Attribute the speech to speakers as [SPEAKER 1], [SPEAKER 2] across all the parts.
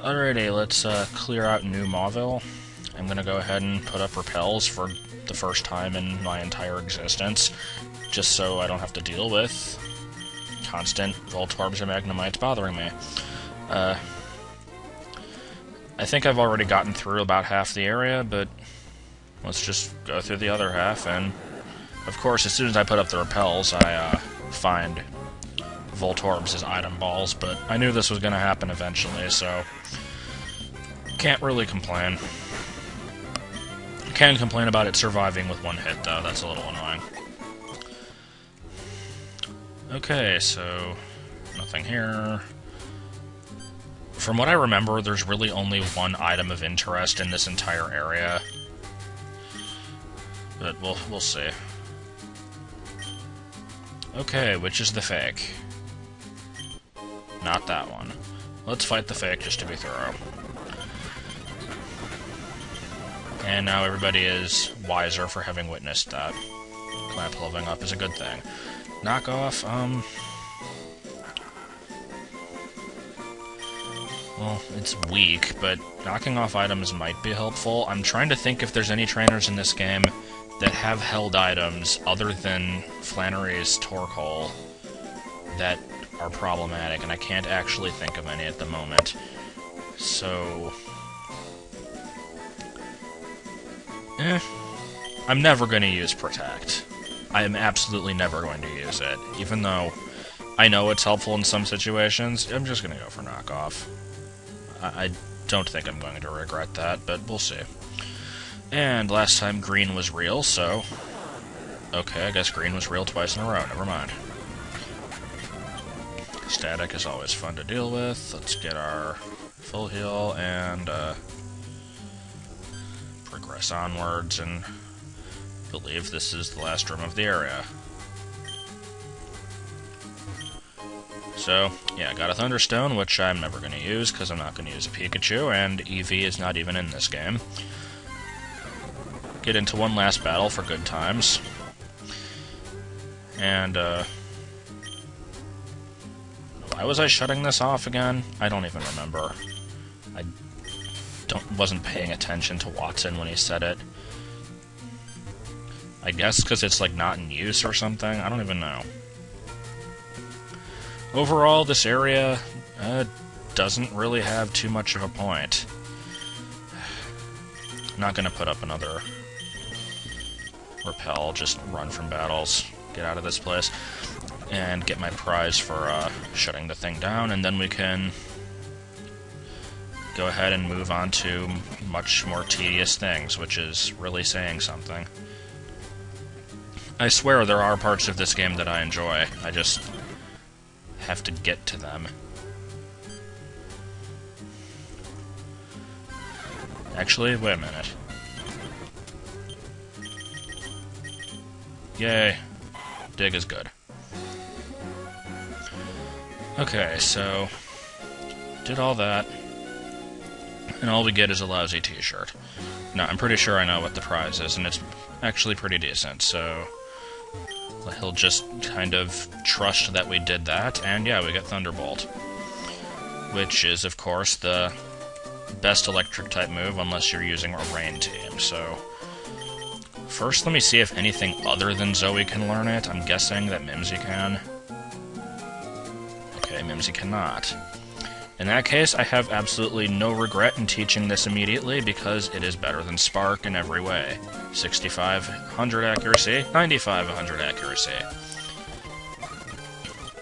[SPEAKER 1] Alrighty, let's clear out New Mauville. I'm gonna go ahead and put up repels for the first time in my entire existence, just so I don't have to deal with constant Voltorbs or Magnemites bothering me. I think I've already gotten through about half the area, but let's just go through the other half, and of course, as soon as I put up the repels, I find Voltorbs as item balls, but I knew this was going to happen eventually, so can't really complain. Can complain about it surviving with one hit, though. That's a little annoying. Okay, so nothing here. From what I remember, there's really only one item of interest in this entire area, but we'll see. Okay, which is the fake? Not that one. Let's fight the fake just to be thorough. And now everybody is wiser for having witnessed that. Clamp leveling up is a good thing. Knockoff, well, it's weak, but knocking off items might be helpful. I'm trying to think if there's any trainers in this game that have held items other than Flannery's Torkoal that are problematic, and I can't actually think of any at the moment. So I'm never going to use Protect. I am absolutely never going to use it. Even though I know it's helpful in some situations, I'm just going to go for Knockoff. I don't think I'm going to regret that, but we'll see. And last time green was real, so okay, I guess green was real twice in a row. Never mind. Static is always fun to deal with. Let's get our full heal and progress onwards and believe this is the last room of the area. So, yeah, I got a Thunderstone, which I'm never going to use because I'm not going to use a Pikachu, and Eevee is not even in this game. Get into one last battle for good times. And, why was I shutting this off again? I don't even remember. I wasn't paying attention to Watson when he said it. I guess because it's, like, not in use or something? I don't even know. Overall, this area doesn't really have too much of a point. I'm not going to put up another repel, just run from battles, get out of this place, and get my prize for shutting the thing down, and then we can go ahead and move on to much more tedious things, which is really saying something. I swear there are parts of this game that I enjoy, I just have to get to them. Actually, wait a minute. Yay. Dig is good. Okay, so did all that, and all we get is a lousy t-shirt. Now, I'm pretty sure I know what the prize is, and it's actually pretty decent, so he'll just kind of trust that we did that, and yeah, we get Thunderbolt. Which is, of course, the best electric-type move, unless you're using a rain team, so first, let me see if anything other than Zoe can learn it. I'm guessing that Mimsy can. Okay, Mimsy cannot. In that case, I have absolutely no regret in teaching this immediately, because it is better than Spark in every way. 6500 accuracy, 9500 accuracy.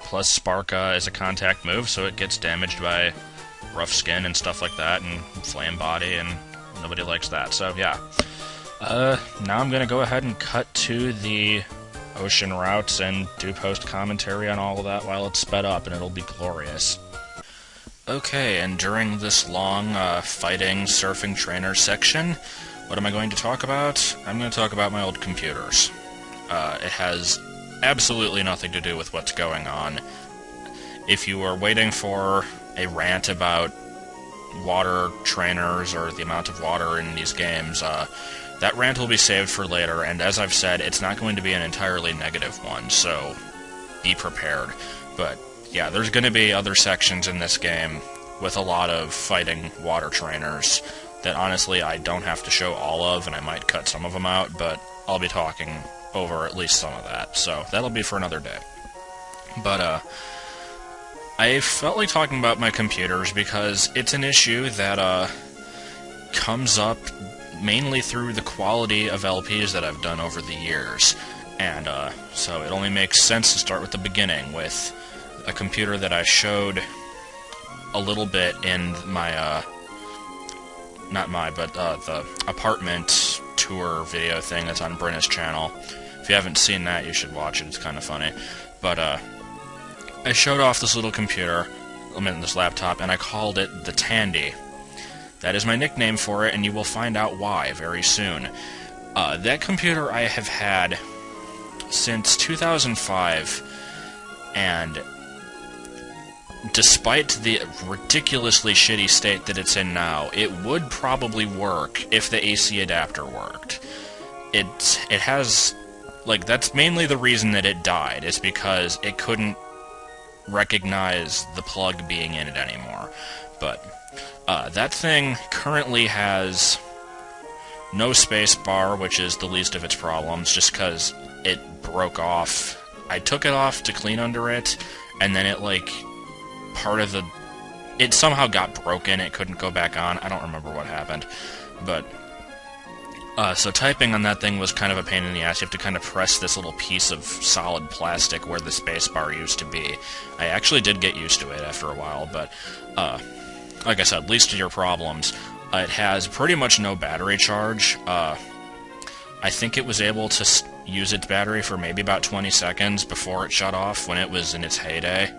[SPEAKER 1] Plus, Spark is a contact move, so it gets damaged by rough skin and stuff like that, and flame body, and nobody likes that, so yeah. Now I'm gonna go ahead and cut to the ocean routes and do post-commentary on all of that while it's sped up, and it'll be glorious. Okay, and during this long, fighting surfing trainer section, what am I going to talk about? I'm going to talk about my old computers. It has absolutely nothing to do with what's going on. If you were waiting for a rant about water trainers or the amount of water in these games, that rant will be saved for later, and as I've said, it's not going to be an entirely negative one, so be prepared. But yeah, there's going to be other sections in this game with a lot of fighting water trainers that honestly I don't have to show all of, and I might cut some of them out, but I'll be talking over at least some of that, so that'll be for another day. But, I felt like talking about my computers because it's an issue that, comes up mainly through the quality of LPs that I've done over the years, and, so it only makes sense to start with the beginning, with a computer that I showed a little bit in my, the apartment tour video thing that's on Brenna's channel. If you haven't seen that, you should watch it, it's kind of funny. But, I showed off this little computer, this laptop, and I called it the Tandy. That is my nickname for it, and you will find out why very soon. That computer I have had since 2005, and despite the ridiculously shitty state that it's in now, it would probably work if the AC adapter worked. It has, like, that's mainly the reason that it died, is because it couldn't recognize the plug being in it anymore. But, that thing currently has no space bar, which is the least of its problems, just because it broke off. I took it off to clean under it, and then it, like, it somehow got broken, it couldn't go back on, I don't remember what happened, but, so typing on that thing was kind of a pain in the ass. You have to kind of press this little piece of solid plastic where the spacebar used to be. I actually did get used to it after a while, but, like I said, least of your problems. It has pretty much no battery charge. I think it was able to use its battery for maybe about 20 seconds before it shut off when it was in its heyday.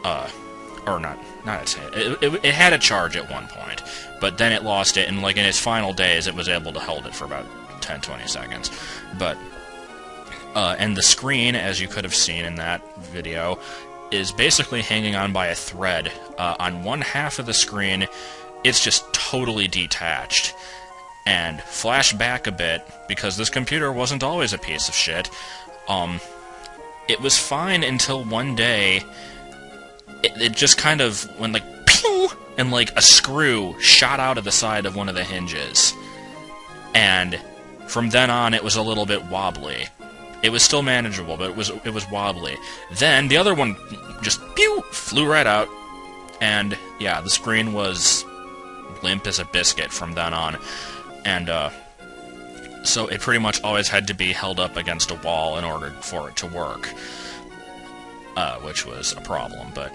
[SPEAKER 1] Or not its heyday. It had a charge at one point, but then it lost it, and like in its final days, it was able to hold it for about 10-20 seconds. But, and the screen, as you could have seen in that video, is basically hanging on by a thread. On one half of the screen, it's just totally detached. And flash back a bit, because this computer wasn't always a piece of shit, it was fine until one day it just kind of went like, pew! And like a screw shot out of the side of one of the hinges. And from then on, it was a little bit wobbly. It was still manageable, but it was wobbly. Then the other one just pew flew right out, and yeah, the screen was limp as a biscuit from then on. And so it pretty much always had to be held up against a wall in order for it to work, which was a problem. But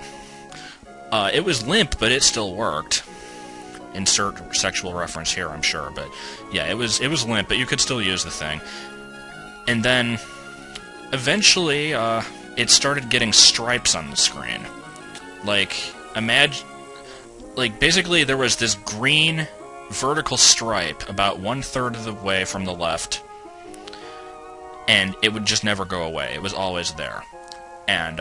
[SPEAKER 1] it was limp, but it still worked. Insert sexual reference here, I'm sure, but yeah, it was limp, but you could still use the thing. And then eventually, it started getting stripes on the screen. Like, basically there was this green vertical stripe about 1/3 of the way from the left, and it would just never go away. It was always there. And,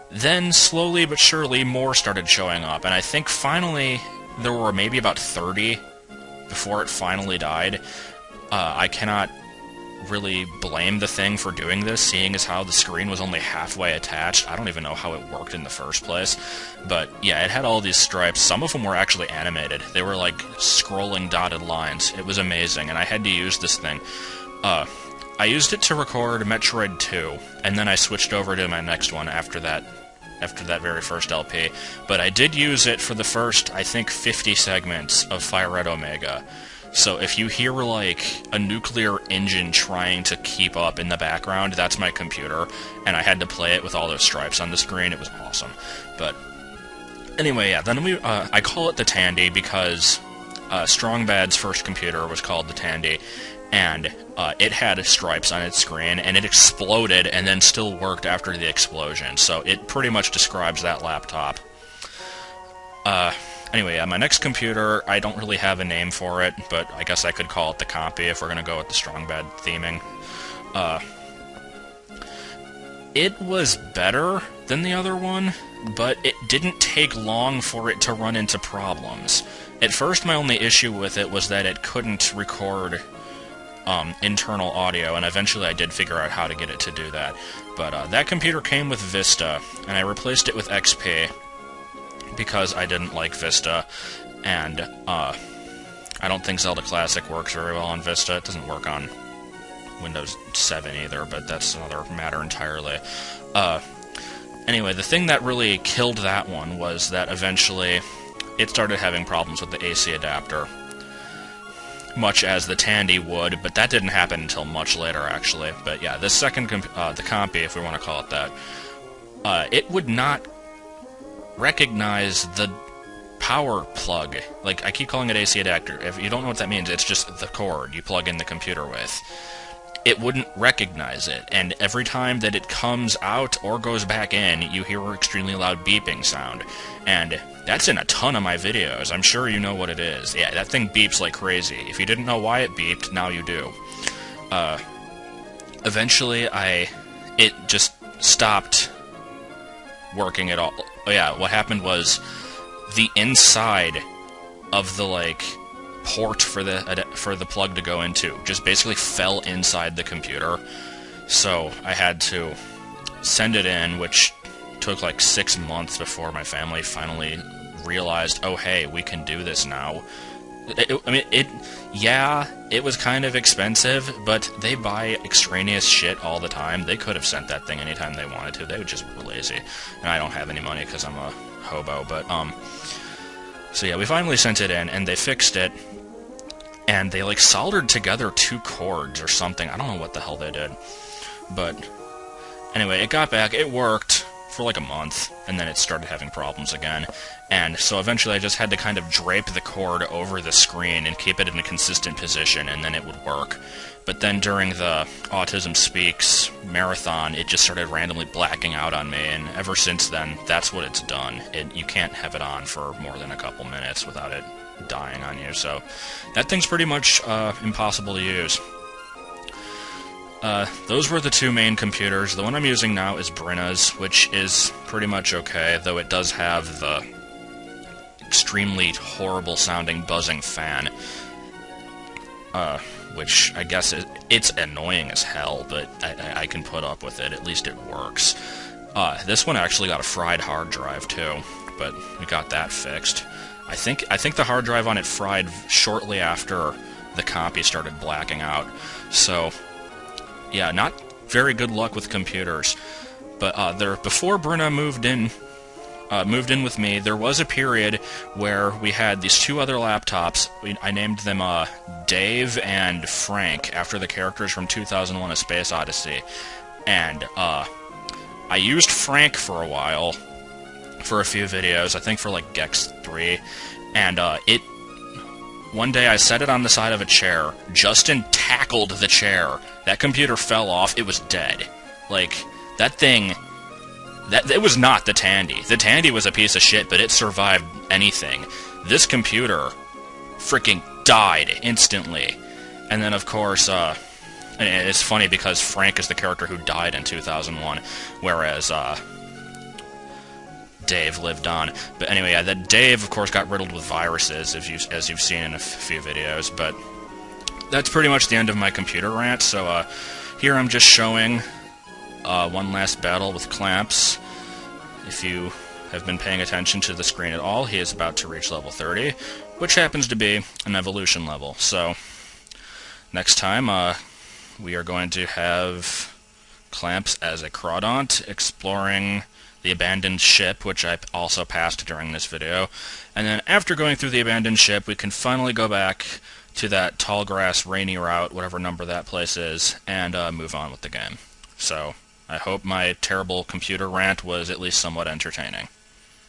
[SPEAKER 1] then, slowly but surely, more started showing up, and I think finally there were maybe about 30 before it finally died. I cannot really blame the thing for doing this, seeing as how the screen was only halfway attached. I don't even know how it worked in the first place. But yeah, it had all these stripes. Some of them were actually animated. They were like scrolling dotted lines. It was amazing, and I had to use this thing. I used it to record Metroid 2, and then I switched over to my next one after that very first LP. But I did use it for the first, I think, 50 segments of Fire Red Omega. So if you hear, like, a nuclear engine trying to keep up in the background, that's my computer, and I had to play it with all those stripes on the screen. It was awesome. But anyway, yeah, then I call it the Tandy because Strongbad's first computer was called the Tandy, and it had stripes on its screen, and it exploded and then still worked after the explosion. So it pretty much describes that laptop. Anyway, yeah, my next computer, I don't really have a name for it, but I guess I could call it the Compy if we're going to go with the Strongbad theming. It was better than the other one, but it didn't take long for it to run into problems. At first, my only issue with it was that it couldn't record internal audio, and eventually I did figure out how to get it to do that. But that computer came with Vista, and I replaced it with XP. because I didn't like Vista, and I don't think Zelda Classic works very well on Vista. It doesn't work on Windows 7 either, but that's another matter entirely. Anyway, the thing that really killed that one was that eventually it started having problems with the AC adapter, much as the Tandy would, but that didn't happen until much later, actually. But yeah, the second, the Compy, if we want to call it that, it would not recognize the power plug. Like, I keep calling it AC adapter. If you don't know what that means, it's just the cord you plug in the computer with. It wouldn't recognize it, and every time that it comes out or goes back in, you hear an extremely loud beeping sound. And that's in a ton of my videos. I'm sure you know what it is. Yeah, that thing beeps like crazy. If you didn't know why it beeped, now you do. Eventually, it just stopped working at all. Oh yeah, what happened was the inside of the, like, port for the plug to go into just basically fell inside the computer, so I had to send it in, which took like 6 months before my family finally realized, oh hey, we can do this now. It was kind of expensive, but they buy extraneous shit all the time. They could have sent that thing anytime they wanted to. They just were lazy, and I don't have any money because I'm a hobo. But so yeah, we finally sent it in, and they fixed it. And they, like, soldered together 2 cords or something. I don't know what the hell they did. But anyway, it got back. It worked for, like, a month. And then it started having problems again. And so eventually I just had to kind of drape the cord over the screen and keep it in a consistent position, and then it would work. But then during the Autism Speaks marathon, it just started randomly blacking out on me. And ever since then, that's what it's done. You can't have it on for more than a couple minutes without it dying on you, so that thing's pretty much impossible to use. Those were the 2 main computers. The one I'm using now is Brinna's, which is pretty much okay, though it does have the extremely horrible sounding buzzing fan, which I guess it's annoying as hell, but I can put up with it. At least it works. This one actually got a fried hard drive too, but we got that fixed. I think the hard drive on it fried shortly after the Compy started blacking out. So, yeah, not very good luck with computers. But before Brenna moved in with me, there was a period where we had these 2 other laptops. I named them Dave and Frank, after the characters from 2001: A Space Odyssey. And I used Frank for a while, for a few videos, I think for like Gex 3, and one day I set it on the side of a chair. Justin tackled the chair. That computer fell off. It was dead. Like, that thing, it was not the Tandy. The Tandy was a piece of shit, but it survived anything. This computer freaking died instantly. And then, of course, and it's funny because Frank is the character who died in 2001, whereas Dave lived on. But anyway, yeah, that Dave, of course, got riddled with viruses, as you've seen in a few videos. But that's pretty much the end of my computer rant. So here I'm just showing one last battle with Clamps. If you have been paying attention to the screen at all, he is about to reach level 30, which happens to be an evolution level. So next time, we are going to have Clamps as a Crawdaunt, exploring the abandoned ship, which I also passed during this video. And then after going through the abandoned ship, we can finally go back to that tall grass rainy route, whatever number that place is, and move on with the game. So I hope my terrible computer rant was at least somewhat entertaining.